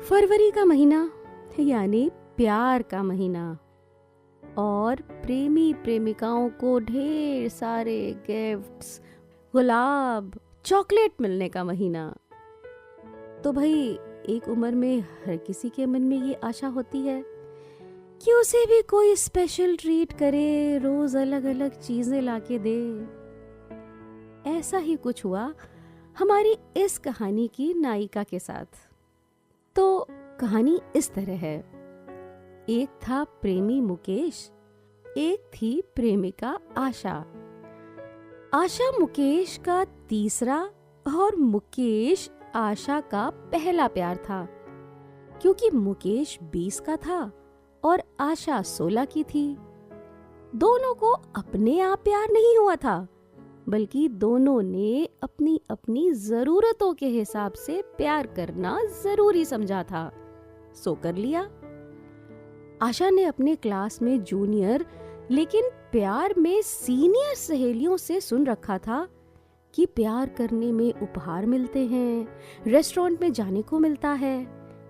फरवरी का महीना यानी प्यार का महीना और प्रेमी प्रेमिकाओं को ढेर सारे गिफ्ट्स, गुलाब, चॉकलेट मिलने का महीना। तो भाई एक उम्र में हर किसी के मन में ये आशा होती है कि उसे भी कोई स्पेशल ट्रीट करे, रोज अलग अलग चीजें लाके दे। ऐसा ही कुछ हुआ हमारी इस कहानी की नायिका के साथ। तो कहानी इस तरह है। एक था प्रेमी मुकेश, एक थी प्रेमिका आशा। आशा मुकेश का तीसरा और मुकेश आशा का पहला प्यार था, क्योंकि मुकेश 20 का था और आशा 16 की थी। दोनों को अपने आप प्यार नहीं हुआ था, बल्कि दोनों ने अपनी अपनी जरूरतों के हिसाब से प्यार करना जरूरी समझा था, सो कर लिया। आशा ने अपने क्लास में जूनियर लेकिन प्यार में सीनियर सहेलियों से सुन रखा था कि प्यार करने में उपहार मिलते हैं, रेस्टोरेंट में जाने को मिलता है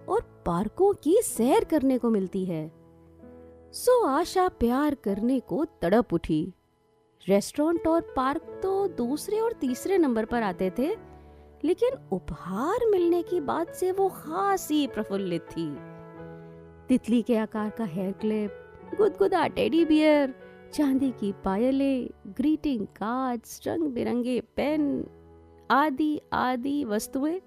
और पार्कों की सैर करने को मिलती है। सो आशा प्यार करने को तड़प उठी। रेस्टोरेंट और पार्क तो दूसरे और तीसरे नंबर पर आते थे, लेकिन उपहार मिलने की बात से वो खासी प्रफुल्लित थी। तितली के आकार का हेयर क्लिप, गुदगुदा टेडी बियर, चांदी की पायलें, ग्रीटिंग कार्ड्स, रंग बिरंगे पेन आदि आदि वस्तुएं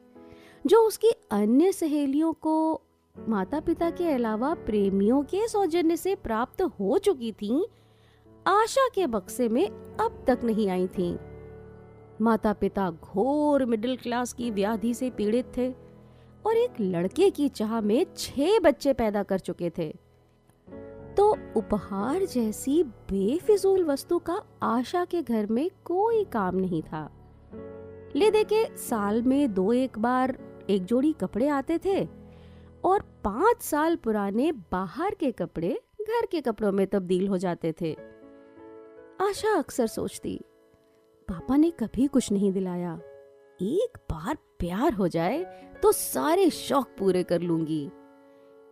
जो उसकी अन्य सहेलियों को माता पिता के अलावा प्रेमियों के सौजन्य से प्राप्त हो चुकी थीं, आशा के बक्से में अब तक नहीं आई थीं। माता पिता घोर मिडिल क्लास की व्याधि से पीड़ित थे और एक लड़के की चाह में 6 बच्चे पैदा कर चुके थे। तो उपहार जैसी बेफिजूल वस्तु का आशा के घर में कोई काम नहीं था। ले दे के साल में 2-1 बार एक जोड़ी कपड़े आते थे और 5 साल पुराने बाहर के कपड़े घर के कपड़ों में तब्दील हो जाते थे। आशा अक्सर सोचती, पापा ने कभी कुछ नहीं दिलाया, एक बार प्यार हो जाए तो सारे शौक पूरे कर लूंगी।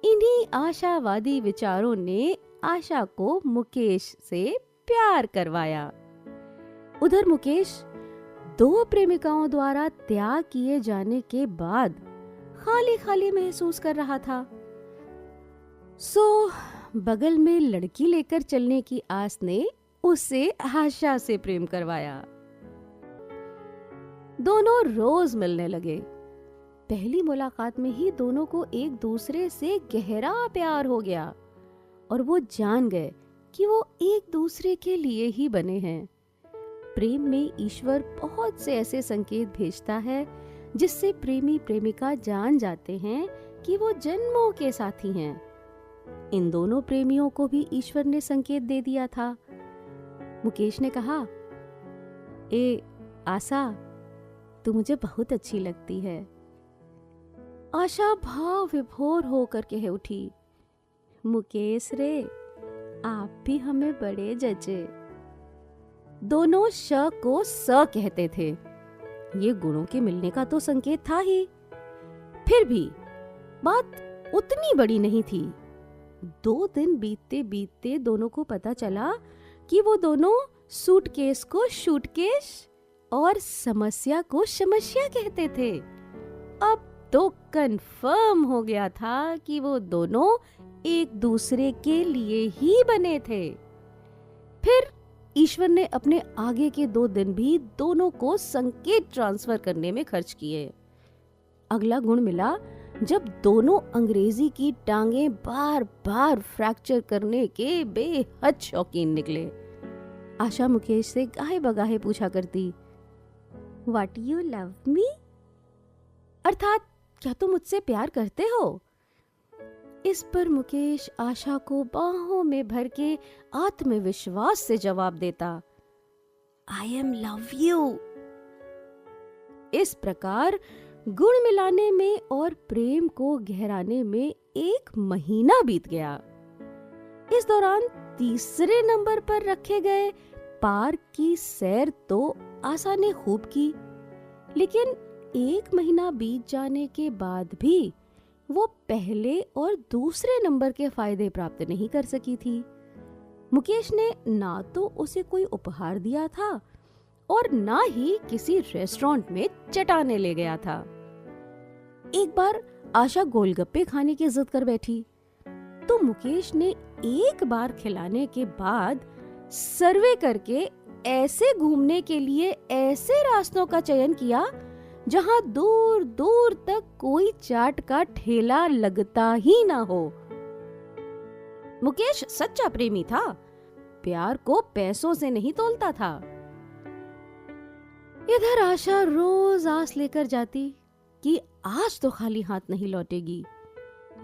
इन्हीं आशावादी विचारों ने आशा को मुकेश से प्यार करवाया। उधर मुकेश 2 प्रेमिकाओं द्वारा त्याग किए जाने के बाद खाली खाली महसूस कर रहा था। सो बगल में लड़की लेकर चलने की आस ने उसे आशा से प्रेम करवाया। दोनों रोज मिलने लगे। पहली मुलाकात में ही दोनों को एक दूसरे से गहरा प्यार हो गया और वो जान गए कि वो एक दूसरे के लिए ही बने हैं। प्रेम में ईश्वर बहुत से ऐसे संकेत भेजता है जिससे प्रेमी प्रेमिका जान जाते हैं कि वो जन्मों के साथी हैं। इन दोनों प्रेमियों को भी ईश्वर ने संकेत दे दिया था। मुकेश ने कहा, ए आशा, तू मुझे बहुत अच्छी लगती है। आशा भाव विभोर होकर कह उठी, मुकेश रे, आप भी हमें बड़े जचे। दोनों श को स कहते थे। ये गुणों के मिलने का तो संकेत था ही, फिर भी बात उतनी बड़ी नहीं थी। 2 दिन बीतते बीतते दोनों को पता चला कि वो दोनों सूटकेस को शूटकेस और समस्या को समस्या कहते थे। अब तो कंफर्म हो गया था कि वो दोनों एक दूसरे के लिए ही बने थे। फिर ईश्वर ने अपने आगे के 2 दिन भी दोनों को संकेत ट्रांसफर करने में खर्च किए। अगला गुण मिला जब दोनों अंग्रेजी की टांगें बार बार फ्रैक्चर करने के बेहद शौकीन निकले। आशा मुकेश से गाहे बगाहे पूछा करती, व्हाट यू लव मी, अर्थात क्या तुम मुझसे प्यार करते हो। इस पर मुकेश आशा को बाहों में भर के आत्मविश्वास से जवाब देता, आई एम लव यू। इस प्रकार गुण मिलाने में और प्रेम को गहराने में 1 महीना बीत गया। इस दौरान तीसरे नंबर पर रखे गए पार्क की सैर तो आशा ने खूब की, लेकिन 1 महीना बीत जाने के बाद भी वो पहले और दूसरे नंबर के फायदे प्राप्त नहीं कर सकी थी। मुकेश ने ना तो उसे कोई उपहार दिया था और ना ही किसी रेस्टोरेंट में चटाने ले गया था। एक बार आशा गोलगप्पे खाने की जिद कर बैठी तो मुकेश ने एक बार खिलाने के बाद सर्वे करके ऐसे घूमने के लिए ऐसे रास्तों का चयन किया जहां दूर दूर तक कोई चाट का ठेला लगता ही ना हो। मुकेश सच्चा प्रेमी था, प्यार को पैसों से नहीं तोलता था। इधर आशा रोज आस लेकर जाती कि आज तो खाली हाथ नहीं लौटेगी,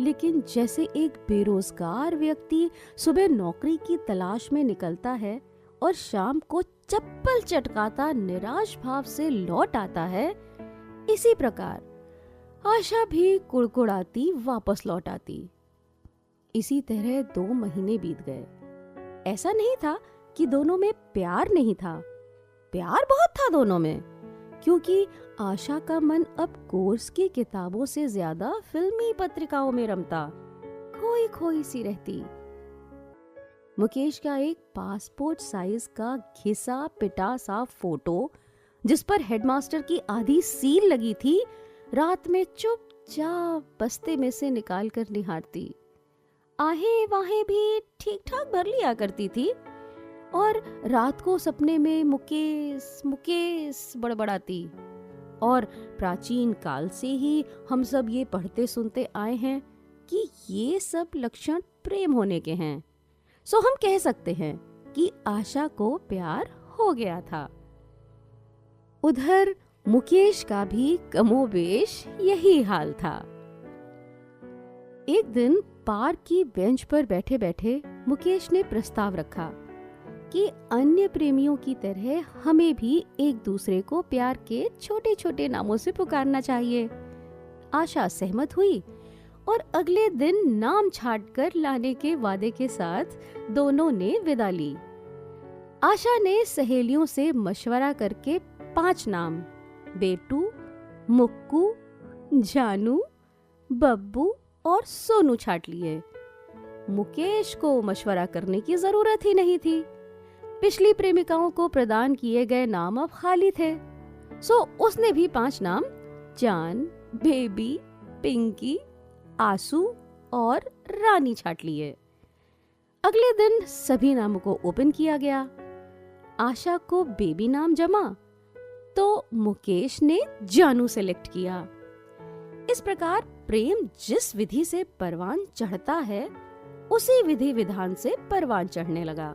लेकिन जैसे एक बेरोजगार व्यक्ति सुबह नौकरी की तलाश में निकलता है और शाम को चप्पल चटकाता निराश भाव से लौट आता है, इसी प्रकार आशा भी कुड़कुड़ाती वापस लौट आती। इसी तरह 2 महीने बीत गए। ऐसा नहीं था कि दोनों में प्यार नहीं था, प्यार बहुत था दोनों में, क्योंकि आशा का मन अब कोर्स की किताबों से ज्यादा फिल्मी पत्रिकाओं में रमता, खोई खोई सी रहती। मुकेश का एक पासपोर्ट साइज का घिसा पिटा सा फोटो जिस पर हेडमास्टर की आधी सील लगी थी, रात में चुपचाप बस्ते में से निकाल कर निहारती। आहें वाहें भी ठीक ठाक भर लिया करती थी और रात को सपने में मुकेश मुकेश बड़बड़ाती। और प्राचीन काल से ही हम सब ये पढ़ते सुनते आए हैं कि ये सब लक्षण प्रेम होने के हैं। सो हम कह सकते हैं कि आशा को प्यार हो गया था। उधर मुकेश का भी कमोबेश यही हाल था। एक दिन पार्क की बेंच पर बैठे बैठे मुकेश ने प्रस्ताव रखा कि अन्य प्रेमियों की तरह हमें भी एक दूसरे को प्यार के छोटे छोटे नामों से पुकारना चाहिए। आशा सहमत हुई और अगले दिन नाम छाट कर लाने के वादे के साथ दोनों ने विदा ली। आशा ने सहेलियों से मशवरा करके 5 नाम बेटू, मुक्कू, जानू, बब्बू और सोनू छाट लिए। मुकेश को मशवरा करने की जरूरत ही नहीं थी। पिछली प्रेमिकाओं को प्रदान किए गए नाम अब खाली थे, सो उसने भी 5 नाम जान, बेबी, पिंकी, आसू और रानी छाट लिए। अगले दिन सभी नामों को ओपन किया गया। आशा को बेबी नाम जमा तो मुकेश ने जानू सेलेक्ट किया। इस प्रकार प्रेम जिस विधि से परवान चढ़ता है, उसी विधि विधान से परवान चढ़ने लगा।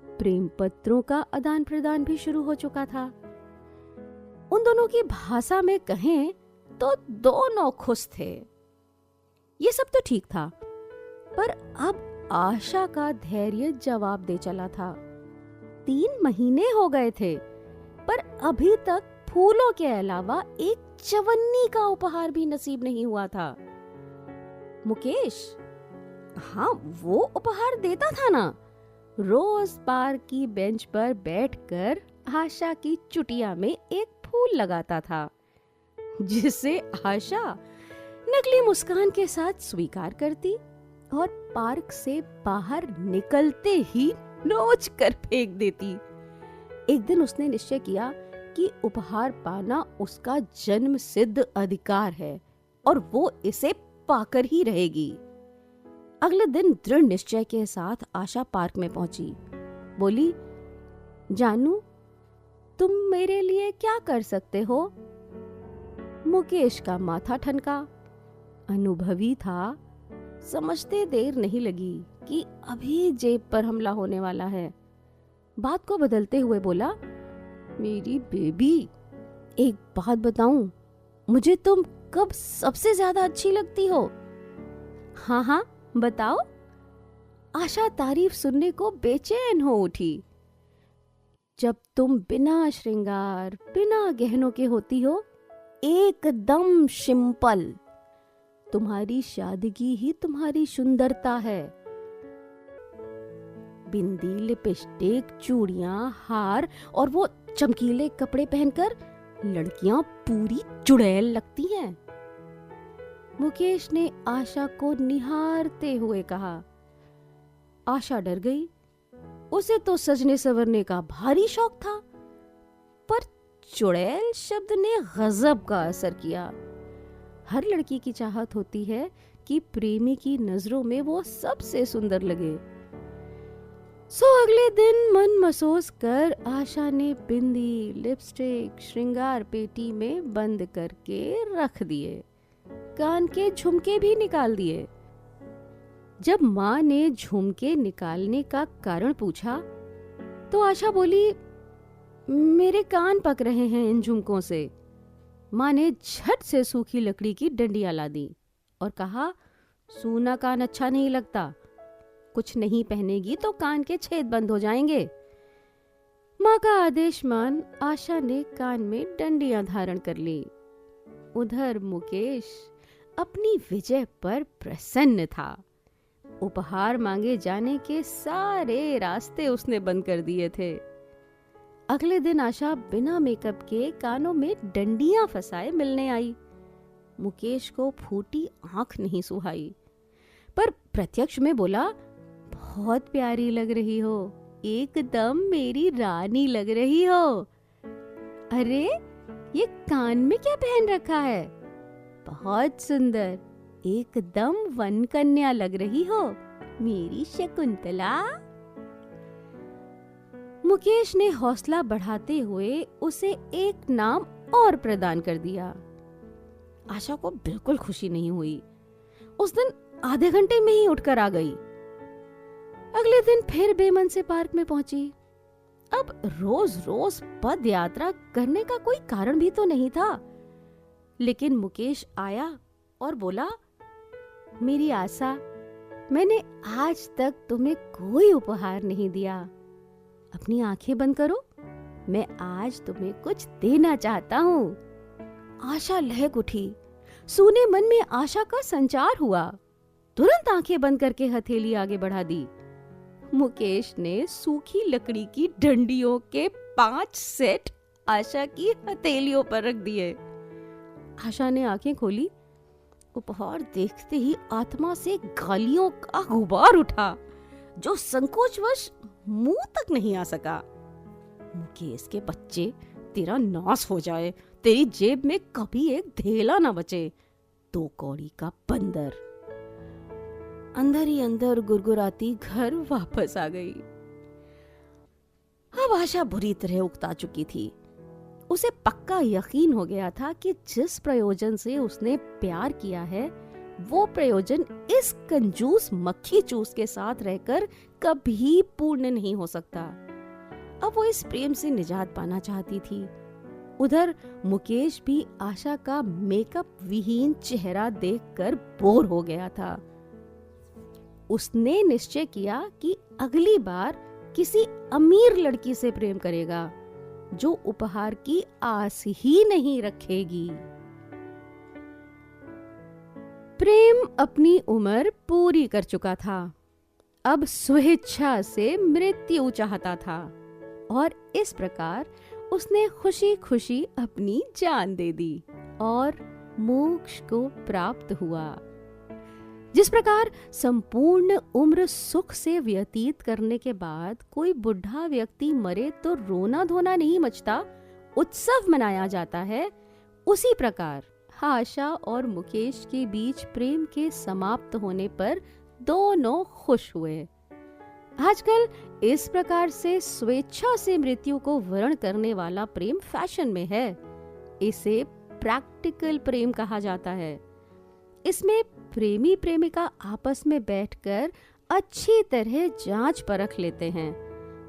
प्रेम पत्रों का आदान प्रदान भी शुरू हो चुका था। उन दोनों की भाषा में कहें तो दोनों खुश थे। ये सब तो ठीक था, पर अब आशा का धैर्य जवाब दे चला था। 3 महीने हो गए थे, पर अभी तक फूलों के अलावा एक चवन्नी का उपहार भी नसीब नहीं हुआ था। मुकेश, हाँ, वो उपहार देता था ना। रोज पार्क की बेंच पर बैठकर आशा की चुटिया में एक फूल लगाता था, जिसे आशा नकली मुस्कान के साथ स्वीकार करती और पार्क से बाहर निकलते ही नोच कर फेंक देती। एक दिन उसने निश्चय किया कि उपहार पाना उसका जन्म सिद्ध अधिकार है और वो इसे पाकर ही रहेगी। अगले दिन दृढ़ निश्चय के साथ आशा पार्क में पहुंची। बोली, जानू, तुम मेरे लिए क्या कर सकते हो? मुकेश का माथा ठनका। अनुभवी था, समझते देर नहीं लगी कि अभी जेब पर हमला होने वाला है। बात को बदलते हुए बोला, मेरी बेबी, एक बात बताऊं, मुझे तुम कब सबसे ज्यादा अच्छी लगती हो? हाँ हाँ, बताओ। आशा तारीफ सुनने को बेचैन हो उठी। जब तुम बिना श्रृंगार, बिना गहनों के होती हो, एकदम सिंपल। तुम्हारी सादगी ही तुम्हारी सुंदरता है। बिंदी, लिपस्टिक, चूड़ियां, हार और वो चमकीले कपड़े पहनकर लड़कियां पूरी चुड़ैल लगती हैं। मुकेश ने आशा को निहारते हुए कहा। आशा डर गई। उसे तो सजने संवरने का भारी शौक था, पर चुड़ैल शब्द ने गजब का असर किया। हर लड़की की चाहत होती है कि प्रेमी की नजरों में वो सबसे सुंदर लगे। सो अगले दिन मन महसूस कर आशा ने बिंदी, लिपस्टिक, श्रृंगार पेटी में बंद करके रख दिए। कान के झुमके भी निकाल दिए। जब माँ ने झुमके निकालने का कारण पूछा तो आशा बोली, मेरे कान पक रहे हैं इन झुमकों से। माँ ने झट से सूखी लकड़ी की डंडियां ला दी और कहा, सूना कान अच्छा नहीं लगता, कुछ नहीं पहनेगी तो कान के छेद बंद हो जाएंगे। माँ का आदेश मान आशा ने कान में डंडियां धारण कर ली। उधर मुकेश अपनी विजय पर प्रसन्न था। उपहार मांगे जाने के सारे रास्ते उसने बंद कर दिए थे। अगले दिन आशा बिना मेकअप के कानों में डंडियां फंसाए मिलने आई। मुकेश को फूटी आंख नहीं सुहाई, पर प्रत्यक्ष में बोला, बहुत प्यारी लग रही हो, एकदम मेरी रानी लग रही हो। अरे ये कान में क्या पहन रखा है? बहुत सुंदर, एकदम वन कन्या लग रही हो, मेरी शकुंतला। मुकेश ने हौसला बढ़ाते हुए उसे एक नाम और प्रदान कर दिया। आशा को बिल्कुल खुशी नहीं हुई। उस दिन आधे घंटे में ही उठकर आ गई। अगले दिन फिर बेमन से पार्क में पहुंची। अब रोज रोज पद यात्रा करने का कोई कारण भी तो नहीं था, लेकिन मुकेश आया और बोला, मेरी आशा, मैंने आज तक तुम्हें कोई उपहार नहीं दिया। अपनी आंखें बंद करो, मैं आज तुम्हें कुछ देना चाहता हूँ। आशा लहक उठी। सूने मन में आशा का संचार हुआ। तुरंत आंखें बंद करके हथेली आगे बढ़ा दी। मुकेश ने सूखी लकड़ी की डंडियों के 5 सेट आशा की हथेलियों पर रख दिए। आशा ने आंखें खोली। उपहार देखते ही आत्मा से गालियों का गुबार उठा, जो संकोचवश मुंह तक नहीं आ सका। मुकेश के बच्चे, तेरा नाश हो जाए, तेरी जेब में कभी एक धेला ना बचे, 2 कौड़ी का बंदर। अंदर ही अंदर गुरगुराती घर वापस आ गई। अब आशा बुरी तरह उकता चुकी थी। उसे पक्का यकीन हो गया था कि जिस प्रयोजन से उसने प्यार किया है, वो प्रयोजन इस कंजूस मक्खी चूस के साथ रहकर कभी पूर्ण नहीं हो सकता। अब वो इस प्रेम से निजात पाना चाहती थी। उधर मुकेश भी आशा का मेकअप विहीन चेहरा देखकर बोर हो गया था। उसने निश्चय किया कि अगली बार किसी अमीर लड़की से प्रेम करेगा, जो उपहार की आस ही नहीं रखेगी। प्रेम अपनी उम्र पूरी कर चुका था। अब स्वेच्छा से मृत्यु चाहता था और इस प्रकार उसने खुशी खुशी अपनी जान दे दी और मोक्ष को प्राप्त हुआ। जिस प्रकार संपूर्ण उम्र सुख से व्यतीत करने के बाद कोई बुढ़ा व्यक्ति मरे तो रोना धोना नहीं मचता, उत्सव मनाया जाता है, उसी प्रकार आशा और मुकेश के बीच प्रेम के समाप्त होने पर दोनों खुश हुए। आजकल इस प्रकार से स्वेच्छा से मृत्यु को वर्ण करने वाला प्रेम फैशन में है। इसे प्रैक्टिकल प्रेम कहा जाता है। इसमें प्रेमी प्रेमिका आपस में बैठकर अच्छी तरह जांच परख लेते हैं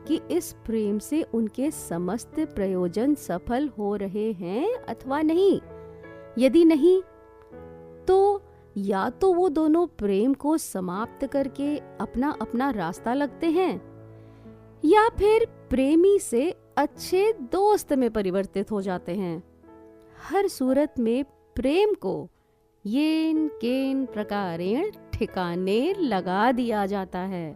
कि इस प्रेम से उनके समस्त प्रयोजन सफल हो रहे हैं अथवा नहीं। यदि नहीं, तो या तो वो दोनों प्रेम को समाप्त करके अपना अपना रास्ता लगते हैं, या फिर प्रेमी से अच्छे दोस्त में परिवर्तित हो जाते हैं। हर सूरत में प्रेम को येन केन प्रकारेण ठिकाने लगा दिया जाता है।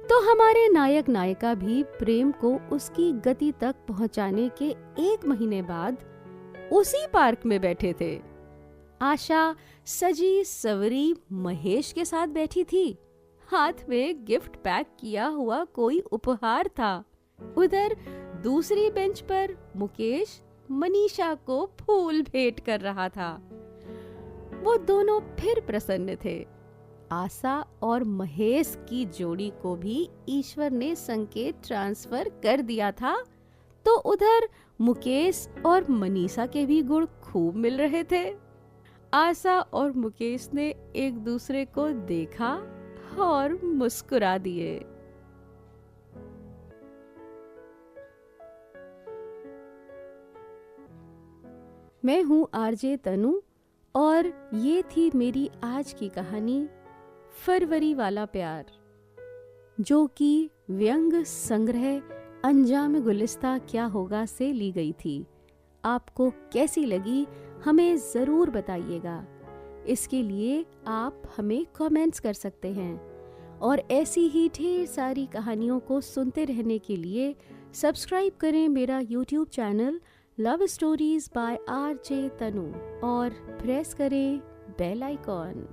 तो हमारे नायक नायिका भी प्रेम को उसकी गति तक पहुंचाने के 1 महीने बाद उसी पार्क में बैठे थे। आशा सजी सवरी महेश के साथ बैठी थी। हाथ में गिफ्ट पैक किया हुआ कोई उपहार था। उधर दूसरी बेंच पर मुकेश मनीषा को फूल भेंट कर रहा था। वो दोनों फिर प्रसन्न थे। आशा और महेश की जोड़ी को भी ईश्वर ने संकेत ट्रांसफर कर दिया था, तो उधर मुकेश और मनीषा के भी गुण खूब मिल रहे थे। आशा और मुकेश ने एक दूसरे को देखा और मुस्कुरा दिए। मैं हूँ आरजे तनु और ये थी मेरी आज की कहानी फरवरी वाला प्यार, जो कि व्यंग संग्रह अंजाम गुलिस्ता क्या होगा से ली गई थी। आपको कैसी लगी हमें ज़रूर बताइएगा। इसके लिए आप हमें कमेंट्स कर सकते हैं और ऐसी ही ढेर सारी कहानियों को सुनते रहने के लिए सब्सक्राइब करें मेरा YouTube channel love stories by RJ Tanu और प्रेस करें बेल आइकॉन।